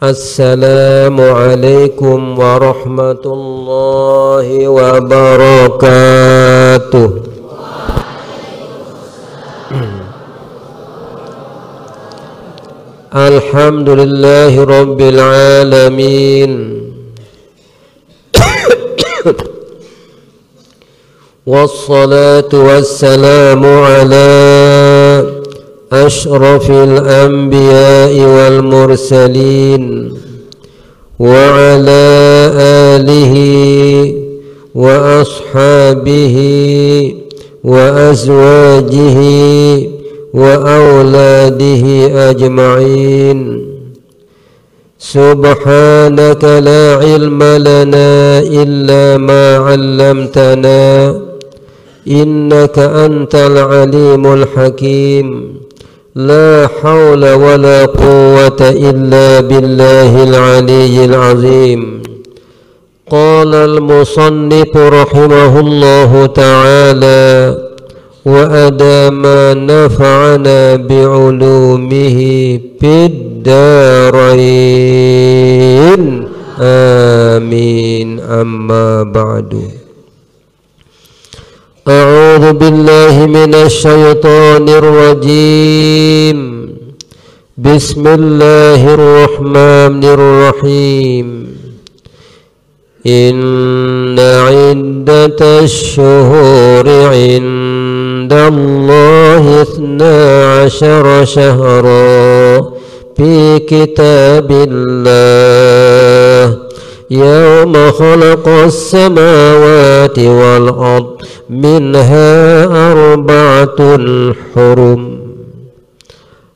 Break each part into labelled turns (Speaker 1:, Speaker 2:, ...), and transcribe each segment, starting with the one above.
Speaker 1: Assalamualaikum warahmatullahi wabarakatuh. Alhamdulillahi rabbil alamin. Wassalatu wassalamu ala ashrafil anbiya'i wal mursalin wa ala alihi wa ashabihi wa azwajihi wa awladihi ajma'in. Subhanaka la ilma lana illa ma 'allamtana innaka antal alimul hakim. La hawla wa la quwwata illa billahil aliyyil azim. Qala al-musannif rahimahullahu ta'ala wa adama nafa'ana bi'ulumihi fid darain. Amin. Amma ba'du. A'udzu billahi minasy syaithanir rajim. Bismillahirrahmanirrahim. Inna 'iddatasy syuhuri 'indallahi 12 syahra fi kitabillah yawma khalaqas samawati wal ard minha arba'atun hurum.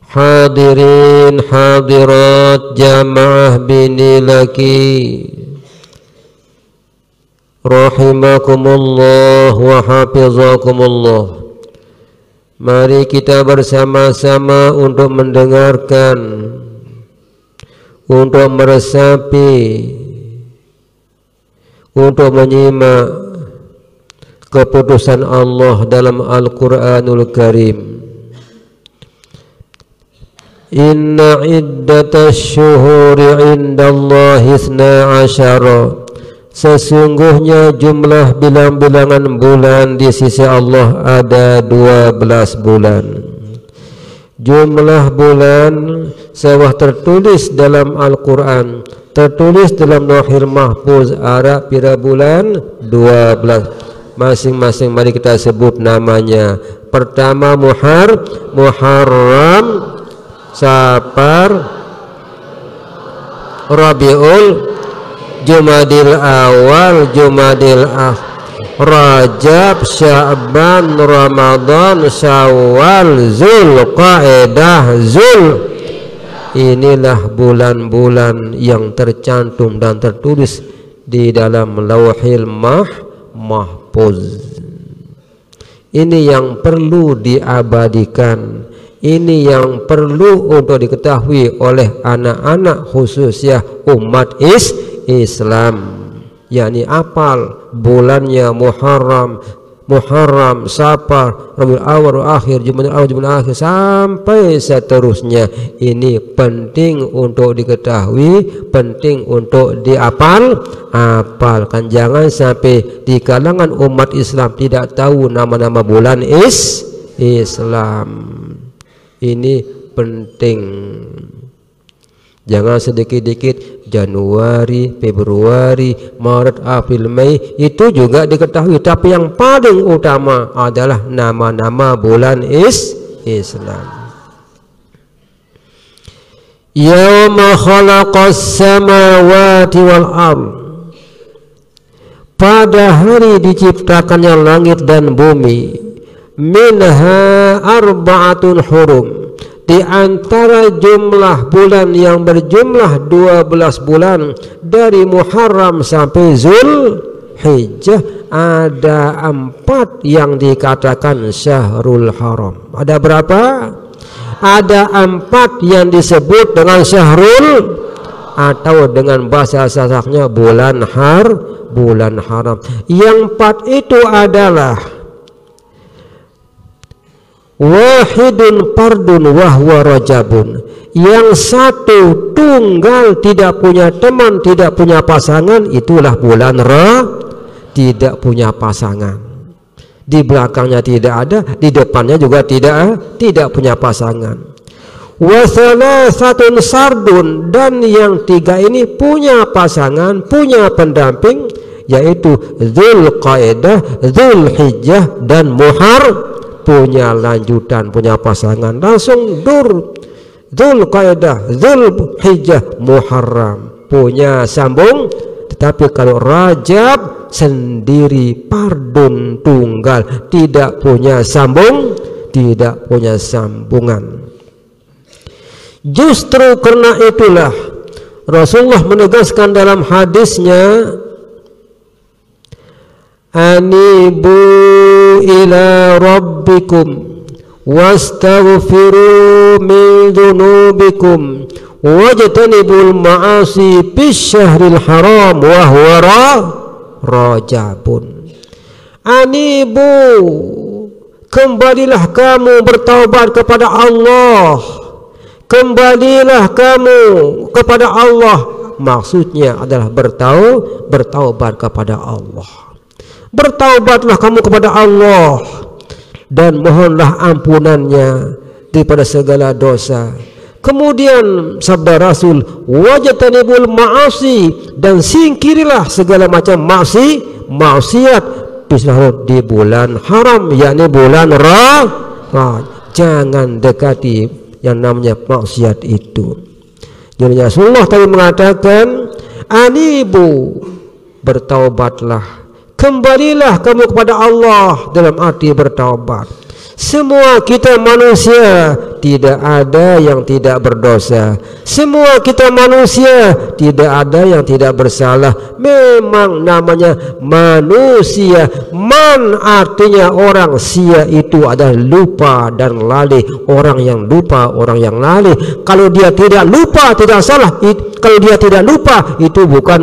Speaker 1: Hadirin hadirat jamaah binilaki rahimakumullah wa hafizakumullah. Mari kita bersama-sama untuk mendengarkan, untuk meresapi, untuk menyimak keputusan Allah dalam Al-Quranul Karim. Inna iddatasy syuhuri 'indallahi 12. Sesungguhnya jumlah bilang-bilangan bulan di sisi Allah ada 12 bulan. Jumlah bulan sewah tertulis dalam Al-Quran, tertulis dalam Lauhul Mahfuz Arab pira bulan 12. Masing-masing mari kita sebut namanya. Pertama Muharram, Safar, Rabiul, Jumadil Awal, Jumadil Akhir, Rajab, Sya'ban, Ramadan, Syawal, Zulqa'dah, Zul. Inilah bulan-bulan yang tercantum dan tertulis di dalam Lauhil Mahfuz. Ini yang perlu diabadikan. Ini yang perlu untuk diketahui oleh anak-anak khususnya umat Islam, yakni apal bulannya Muharram, Safar, Rabiul Awal, Akhir, Jumadil Awal, Jumadil Akhir sampai seterusnya. Ini penting untuk diketahui, penting untuk diapalkan. Jangan sampai di kalangan umat Islam tidak tahu nama-nama bulan Islam. Ini penting. Jangan sedikit-dikit Januari, Februari, Maret, April, Mei itu juga diketahui, tapi yang paling utama adalah nama-nama bulan Islam. Yauma khalaqas samawati wal ard. Pada hari diciptakannya langit dan bumi. Minha arba'atun hurum. Di antara jumlah bulan yang berjumlah 12 bulan dari Muharram sampai Zulhijjah ada 4 yang dikatakan Syahrul Haram. Ada berapa? Ada 4 yang disebut dengan Syahrul atau dengan bahasa sasaknya bulan haram. Yang 4 itu adalah wahidun fardun wahwa rajabun. yang satu tunggal, tidak punya teman, tidak punya pasangan, itulah bulan tidak punya pasangan. Di belakangnya tidak ada, di depannya juga tidak punya pasangan. Wa thalathatun sardun, dan yang tiga ini punya pasangan, punya pendamping, yaitu Dzulqa'dah, Dzulhijjah, dan Muharram. Punya lanjutan, punya pasangan, langsung dur. Dzulqa'dah, Dzulhijjah, Muharram, punya sambung. Tetapi kalau Rajab sendiri, pardun tunggal, tidak punya sambung, tidak punya sambungan. Justru karena itulah Rasulullah menegaskan dalam hadisnya, anibu ila rabbikum wastaghfiru min dunubikum wajtanibul ma'asi bisyahril haram wa huwa Rajabun. Anibu, kembalilah kamu bertaubat kepada Allah, kembalilah kamu kepada Allah. Maksudnya adalah bertaubat kepada Allah. Bertaubatlah kamu kepada Allah dan mohonlah ampunannya daripada segala dosa. Kemudian sabda Rasul, wajtanibul ma'asi, dan singkirilah segala macam maksiat di bulan haram, yakni bulan jangan dekati yang namanya maksiat itu. Jadi Rasulullah tadi mengatakan, anibu, bertaubatlah, kembalilah kamu kepada Allah, dalam arti bertaubat. Semua kita manusia, tidak ada yang tidak berdosa. Semua kita manusia, tidak ada yang tidak bersalah. Memang namanya manusia. Man artinya orang, sia itu adalah lupa dan lalai. Orang yang lupa, orang yang lalai. Kalau dia tidak lupa, tidak salah. Kalau dia tidak lupa, itu bukan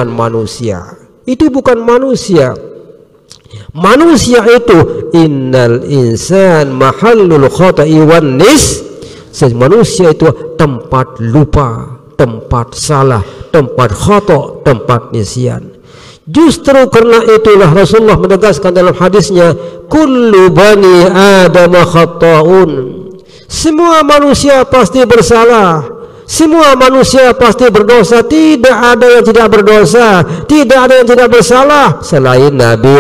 Speaker 1: manusia. Itu bukan manusia. Manusia itu innal insan mahallul khata'i wan nis. Manusia itu tempat lupa, tempat salah, tempat khata', tempat nisyan. Justru karena itulah Rasulullah menegaskan dalam hadisnya, kullu bani adam khata'un. Semua manusia pasti bersalah. Semua manusia pasti berdosa. Tidak ada yang tidak berdosa, tidak ada yang tidak bersalah selain Nabi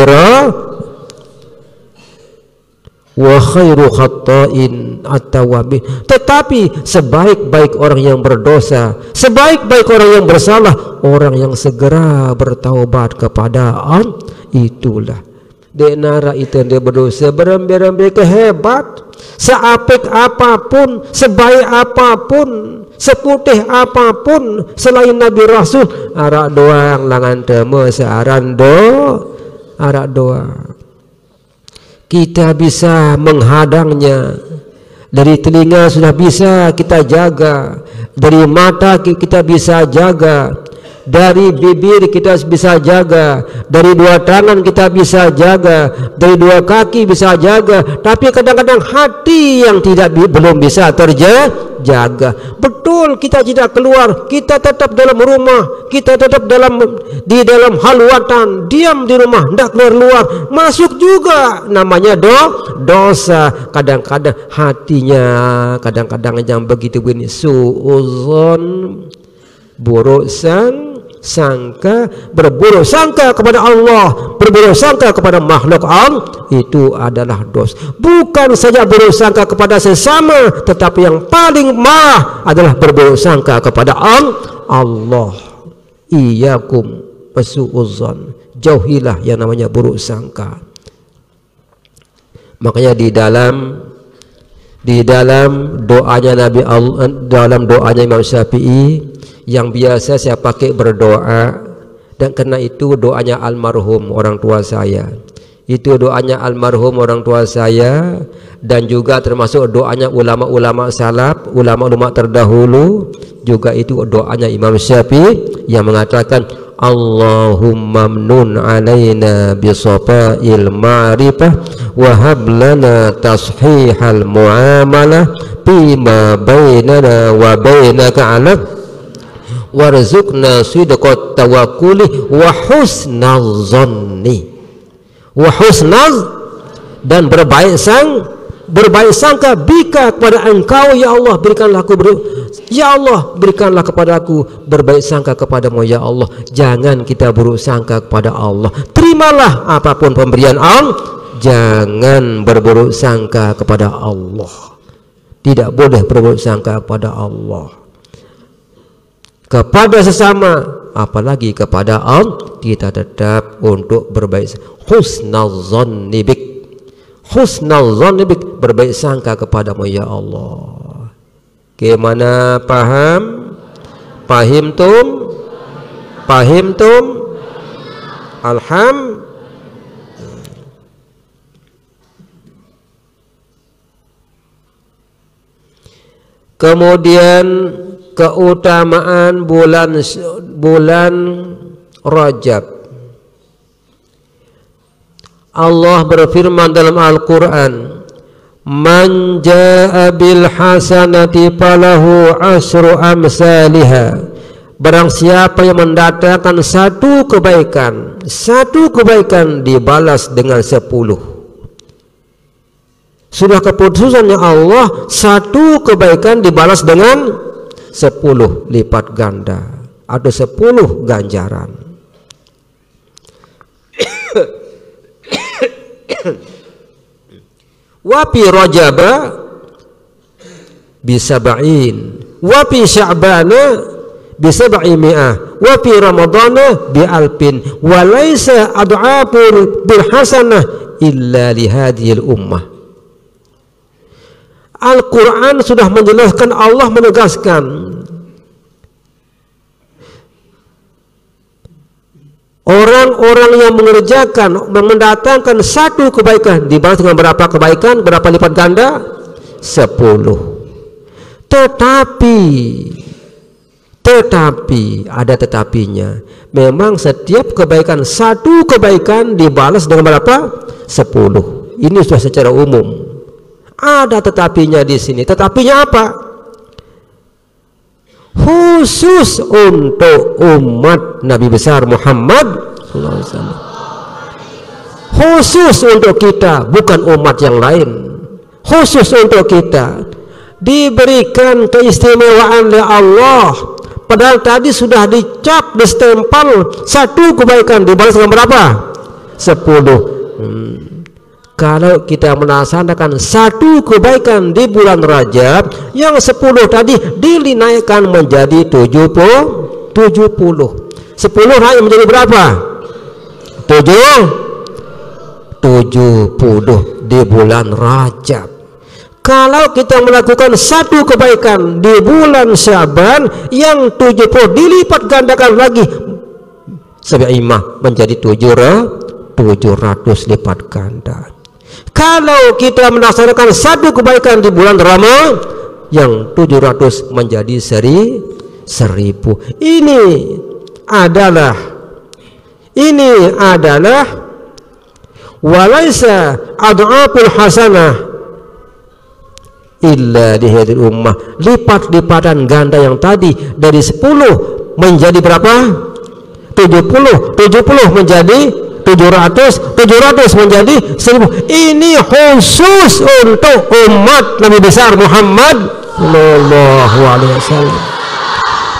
Speaker 1: wa khairu khatta'in at-tawwabin. Tetapi sebaik-baik orang yang berdosa, sebaik-baik orang yang bersalah, orang yang segera bertaubat kepada Allah. Itulah denara itu yang dia berdosa, berembe-rembe kehebat, seapik apapun, sebaik apapun, seputih apapun selain Nabi Rasul, arak doang langan temu searan arak doang. Kita bisa menghadangnya. Dari telinga sudah bisa kita jaga, dari mata kita bisa jaga, dari bibir kita bisa jaga, dari dua tangan kita bisa jaga, dari dua kaki bisa jaga. Tapi kadang-kadang hati yang belum bisa terjaga. Betul, kita tidak keluar, kita tetap dalam rumah, kita tetap di dalam halwatan, diam di rumah, tidak keluar, masuk juga namanya dosa. Kadang-kadang hatinya, kadang-kadang yang begitu begini, suuzon, buruk sangka, berburuk sangka kepada Allah, berburuk sangka kepada makhluk Allah, itu adalah dosa. Bukan saja buruk sangka kepada sesama, tetapi yang paling marah adalah berburuk sangka kepada Allah. Iyyakum wasu'uzzon, jauhilah yang namanya buruk sangka. Makanya di dalam doanya Nabi Allah, dalam doanya Imam Syafi'i yang biasa saya pakai berdoa, dan karena itu doanya almarhum orang tua saya, itu doanya almarhum orang tua saya, dan juga termasuk doanya ulama-ulama salaf, ulama-ulama terdahulu, juga itu doanya Imam Syafi'i yang mengatakan Allahumma mnun alaina bisafa'il ma'rifah wa hab lana tashihal muamalah bima bainana wa bainaka ala warzuqna sidqat tawakkuli wa husnal zanni wa husnal, dan berbaik sangka bika kepada engkau ya Allah, berikanlah aku ya Allah berikanlah kepadaku berbaik sangka kepadamu ya Allah. Jangan kita buruk sangka kepada Allah, terimalah apapun pemberian Allah, jangan berburuk sangka kepada Allah. Tidak boleh berburuk sangka kepada Allah, kepada sesama, apalagi kepada Allah. Kita tetap untuk berbaik, husnal zanni bik, husnal zanni bik, berbaik sangka kepadamu ya Allah. Gimana, paham? Pahimtum? Pahimtum? Alhamdulillah. Kemudian keutamaan bulan Rajab. Allah berfirman dalam Al-Quran, man jaa bil hasanati falahu asyru amsalihha. Barang siapa yang mendatangkan satu kebaikan dibalas dengan 10. Sudah keputusannya Allah, satu kebaikan dibalas dengan 10 lipat ganda, ada 10 ganjaran. Wapi Rajaba bisab'in, wapi Sya'bana bisab'imi'ah, wapi Ramadana bi'alpin, walaysa ad'aful bilhasanah illa lihadihil ummah. Al-Quran sudah menjelaskan, Allah menegaskan, orang-orang yang mendatangkan satu kebaikan dibalas dengan berapa kebaikan, berapa lipat ganda? 10. Tetapi ada tetapinya. Memang setiap kebaikan, satu kebaikan dibalas dengan berapa? 10. Ini sudah secara umum. Ada tetapinya di sini. Tetapinya apa? Khusus untuk umat Nabi besar Muhammad SAW. Khusus untuk kita, bukan umat yang lain. Khusus untuk kita diberikan keistimewaan oleh Allah. Padahal tadi sudah dicap, distempel, satu kebaikan dibalas dengan berapa? 10. Kalau kita melaksanakan satu kebaikan di bulan Rajab, yang 10 tadi dinaikkan menjadi 70. 10 naik menjadi berapa? 70 di bulan Rajab. Kalau kita melakukan satu kebaikan di bulan Syaban, yang 70 dilipat gandakan lagi sebi'imah menjadi 700 lipat ganda. Kalau kita melaksanakan satu kebaikan di bulan Ramadan, yang 700 menjadi 1000. Ini adalah walaysa ad'aful hasanah illa dihadil ummah. Lipat-lipatan ganda yang tadi dari 10 menjadi berapa? 70 menjadi 700 menjadi 1000. Ini khusus untuk umat Nabi besar Muhammad sallallahu alaihi wasallam.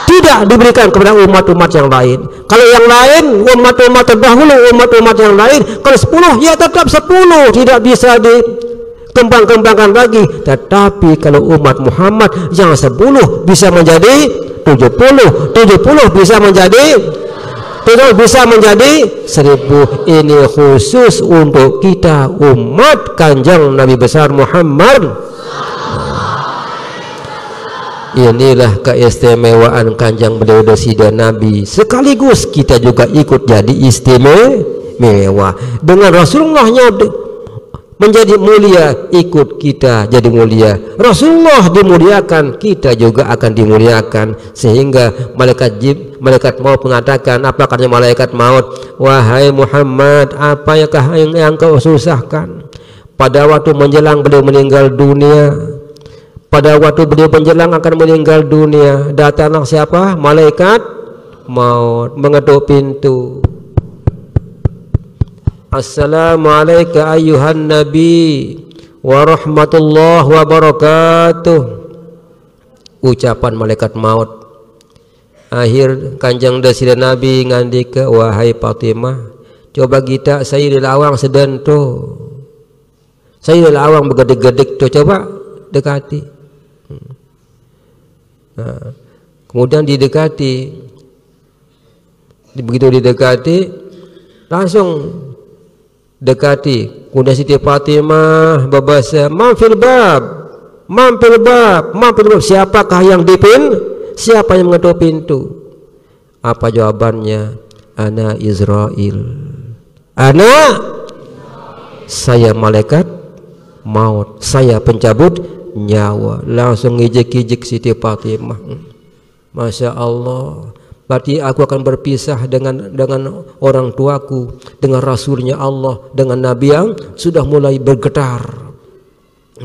Speaker 1: Tidak diberikan kepada umat-umat yang lain. Kalau yang lain, umat-umat terdahulu, umat-umat yang lain, kalau 10 ya tetap 10, tidak bisa dikembang-kembangkan lagi. Tetapi kalau umat Muhammad yang 10 bisa menjadi 70 bisa menjadi 1000. Ini khusus untuk kita umat Kanjeng Nabi besar Muhammad. Inilah keistimewaan Kanjeng beliau Dasida Nabi. Sekaligus kita juga ikut jadi istimewa. Dengan Rasulullahnya menjadi mulia, ikut kita jadi mulia. Rasulullah dimuliakan, kita juga akan dimuliakan. Sehingga malaikat malaikat maut mengatakan, apa katanya malaikat maut? Wahai Muhammad, apakah yang kau susahkan? Pada waktu menjelang beliau meninggal dunia, pada waktu beliau menjelang akan meninggal dunia, datanglah siapa? Malaikat maut mengetuk pintu. Assalamualaikum ayyuhan nabi wa rahmatullahi wa barakatuh. Ucapan malaikat maut. Akhir kanjeng dasir Nabi ngandika, wahai Fatimah, coba kita Sayyidul Awang sedentu, Sayyidul Awang begedek-gedek tuh, coba dekati. Nah, kemudian didekati, begitu didekati langsung dekati. Kemudian Siti Fatimah babasa, mampir bab, siapakah yang siapa yang mengetuk pintu? Apa jawabannya? Ana Israil, saya malaikat maut, saya pencabut nyawa. Langsung ngijik-ngijik Siti Fatimah. Masya Allah, berarti aku akan berpisah dengan orang tuaku, dengan Rasulnya Allah, dengan Nabi yang sudah mulai bergetar.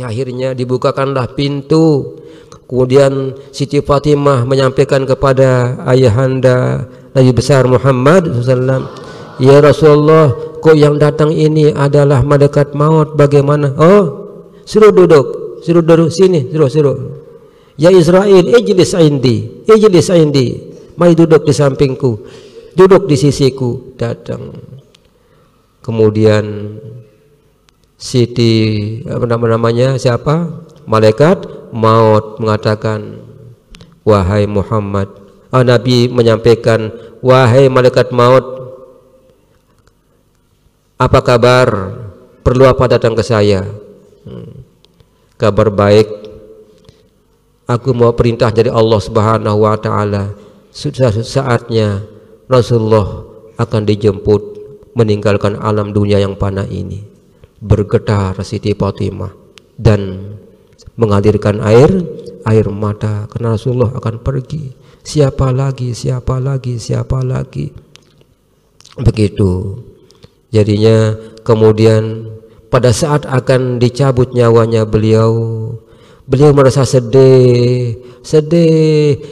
Speaker 1: Akhirnya dibukakanlah pintu. Kemudian Siti Fatimah menyampaikan kepada ayahanda Nabi besar Muhammad SAW, ya Rasulullah, kok yang datang ini adalah malaikat maut, bagaimana? Oh, suruh duduk sini, suruh. Ya Israel, ijlis indi, mari duduk di sampingku, duduk di sisiku. Datang. Kemudian Siti siapa? Malaikat maut mengatakan, wahai Muhammad, Nabi menyampaikan, wahai malaikat maut, apa kabar? Perlu apa datang ke saya? Kabar baik. Aku mau perintah dari Allah Subhanahu wa taala. Sudah saatnya Rasulullah akan dijemput meninggalkan alam dunia yang fana ini. Bergetar Siti Fatimah dan mengalirkan air mata karena Rasulullah akan pergi. Siapa lagi? Begitu. Jadinya kemudian pada saat akan dicabut nyawanya beliau merasa sedih.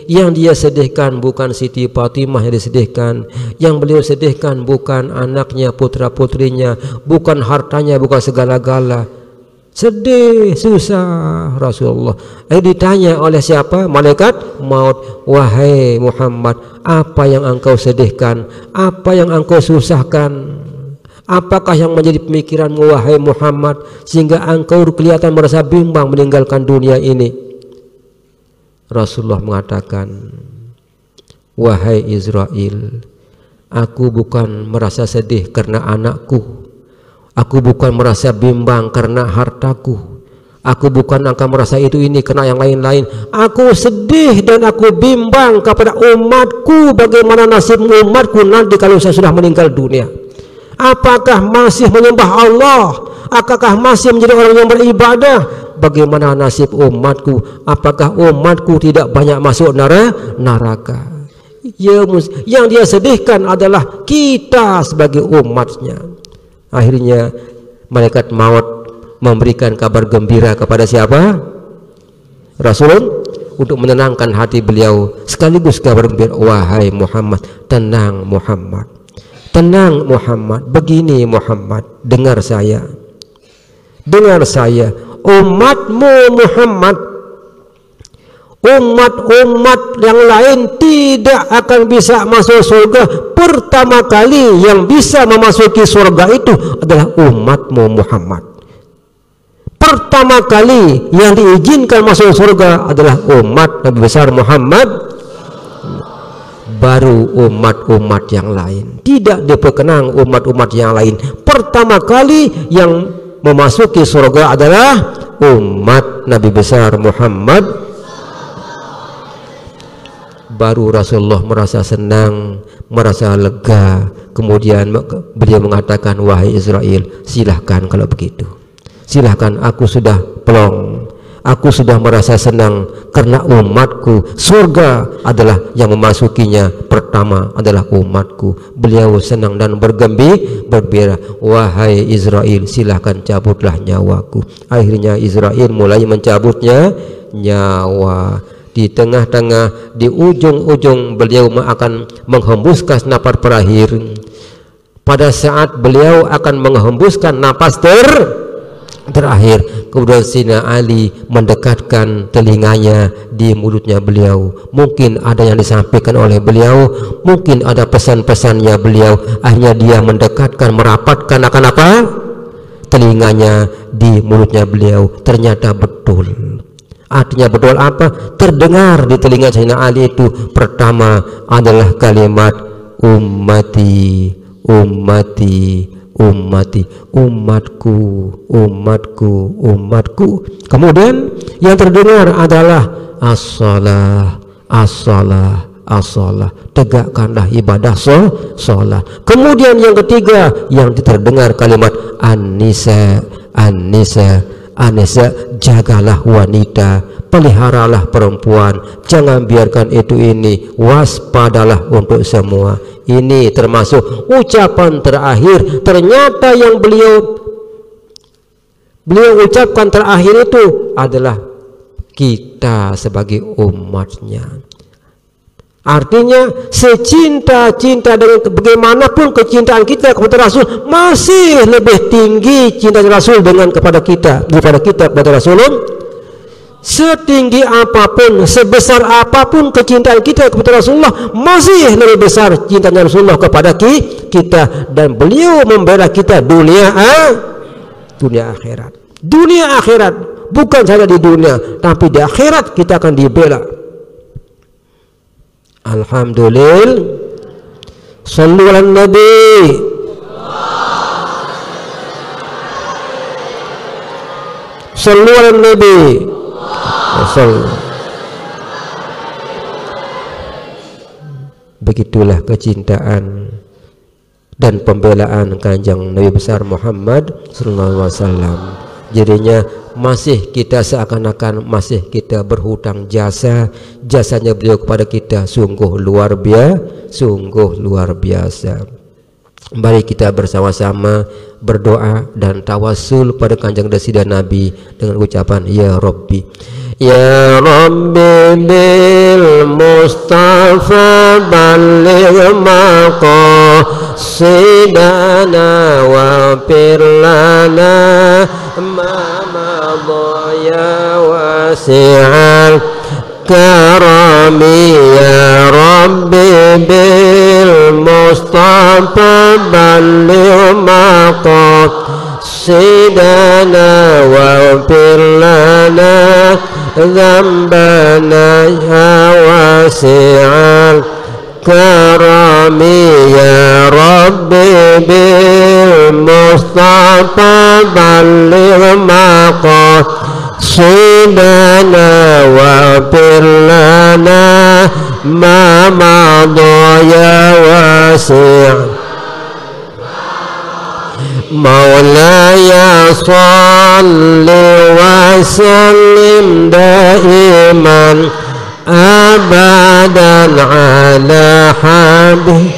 Speaker 1: Yang dia sedihkan bukan Siti Fatimah yang disedihkan, yang beliau sedihkan bukan anaknya, putra putrinya, bukan hartanya, bukan segala-gala. Sedih, susah Rasulullah. Ditanya oleh siapa? Malaikat maut, wahai Muhammad, apa yang engkau sedihkan? Apa yang engkau susahkan? Apakah yang menjadi pemikiranmu wahai Muhammad sehingga engkau kelihatan merasa bimbang meninggalkan dunia ini? Rasulullah mengatakan, wahai Israel, aku bukan merasa sedih karena anakku, aku bukan merasa bimbang karena hartaku, aku bukan akan merasa itu ini karena yang lain-lain. Aku sedih dan aku bimbang kepada umatku, bagaimana nasib umatku nanti kalau saya sudah meninggal dunia. Apakah masih menyembah Allah? Apakah masih menjadi orang yang beribadah? Bagaimana nasib umatku? Apakah umatku tidak banyak masuk neraka? Yang dia sedihkan adalah kita sebagai umatnya. Akhirnya malaikat maut memberikan kabar gembira kepada siapa? Rasul, untuk menenangkan hati beliau, sekaligus kabar gembira, wahai Muhammad, tenang Muhammad, tenang Muhammad, begini Muhammad, dengar saya, umatmu Muhammad, umat-umat yang lain tidak akan bisa masuk surga. Pertama kali yang bisa memasuki surga itu adalah umatmu Muhammad. Pertama kali yang diizinkan masuk surga adalah umat Nabi besar Muhammad, baru umat-umat yang lain. Tidak diperkenan umat-umat yang lain. Pertama kali yang memasuki surga adalah umat Nabi besar Muhammad. Baru Rasulullah merasa senang, merasa lega. Kemudian beliau mengatakan, wahai Israel, silahkan kalau begitu, silahkan, aku sudah plong, Aku sudah merasa senang karena umatku. Surga adalah yang memasukinya pertama adalah umatku. Beliau senang dan bergembira. Wahai Israel, silahkan cabutlah nyawaku. Akhirnya Israel mulai mencabutnya nyawa. Di tengah-tengah, di ujung-ujung beliau akan menghembuskan napas terakhir. Pada saat beliau akan menghembuskan napas terakhir, kemudian Sayyidina Ali mendekatkan telinganya di mulutnya beliau. Mungkin ada yang disampaikan oleh beliau, mungkin ada pesan-pesannya beliau. Akhirnya dia mendekatkan, merapatkan akan apa? Telinganya di mulutnya beliau. Ternyata betul. Artinya betul apa? Terdengar di telinga Sayyidina Ali itu pertama adalah kalimat ummati, ummati, ummati, umatku, umatku, umatku. Kemudian yang terdengar adalah as-shalah, as-shalah, as-shalah. Tegakkanlah ibadah sholat. Kemudian yang ketiga yang terdengar kalimat an-nisa, an-nisa, an-nisa. Jagalah wanita, peliharalah perempuan, jangan biarkan itu ini, waspadalah untuk semua. Ini termasuk ucapan terakhir. Ternyata yang beliau ucapkan terakhir itu adalah kita sebagai umatnya. Artinya secinta-cinta dengan bagaimanapun kecintaan kita kepada Rasul, masih lebih tinggi cinta Rasul kepada kita daripada kita kepada Rasulullah. Setinggi apapun, sebesar apapun kecintaan kita kepada Rasulullah, masih lebih besar cintanya Rasulullah kepada kita. Dan beliau membela kita dunia akhirat. Dunia akhirat, bukan saja di dunia, tapi di akhirat kita akan dibela. Alhamdulillah. Shallu ala Nabi. Shallu ala Nabi. Begitulah kecintaan dan pembelaan Kanjeng Nabi besar Muhammad sallallahu alaihi wasallam. Jadinya masih kita seakan-akan masih kita berhutang jasanya beliau kepada kita sungguh luar biasa. Mari kita bersama-sama berdoa dan tawasul pada Kanjeng Nabi dengan ucapan ya Rabbi, ya Rabbi bil Mustafa balligh maqasidana wa firlana ma madaya wasi'al karami ya Rabbi bil Mustafa balligh maqasidana wa firlana ذنبنا واسع الكرم يا ربي بالمصطفى بلغ مقاصدنا واغفر لنا ما مضى يا واسع مولاي صل وسلم دائما أبدا على حبيبك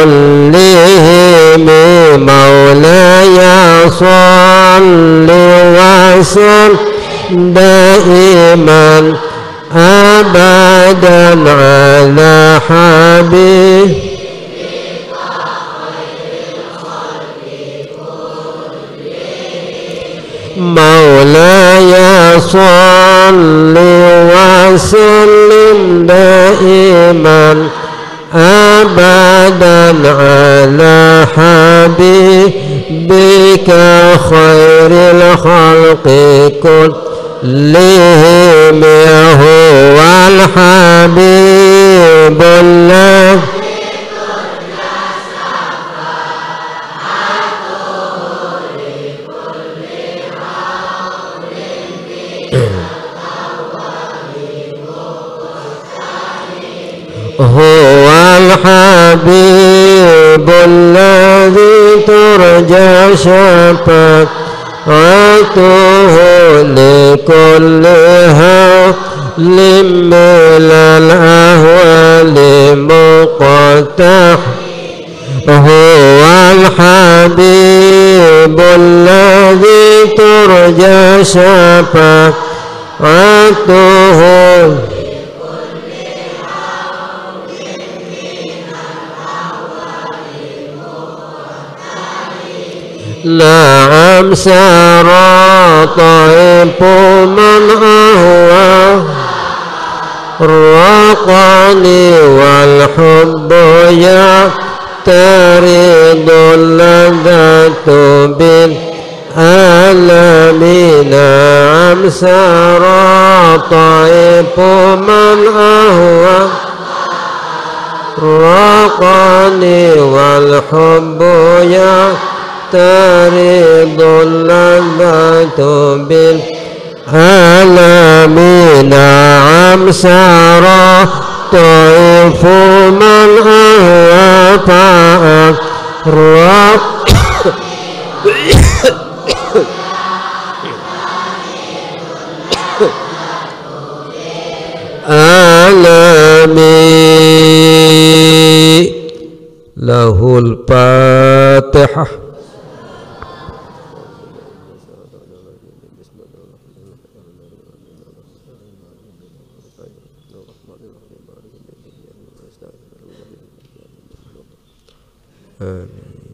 Speaker 1: كلهم مولاي صل وسلم دائما أبدا على حبيبك مولاي صل وسلم دائما أبدا على حبيبك خير الخلق كلهم هو الحبيب الله هو الحبيب الذي ترجى شفاعته شفاعته لكل هول من الأهوال مقتحم هو الحبيب الذي ترجى شفاعته نعم سار طيب من أهوى الرقاني والحب يعترض اللذة بالألم نعم سار طيب من أهوى الرقاني والحب يعترض اللذة بالألم نعم سار طيف من أهوى فأقرب ألمي له الفاتحة. آمين.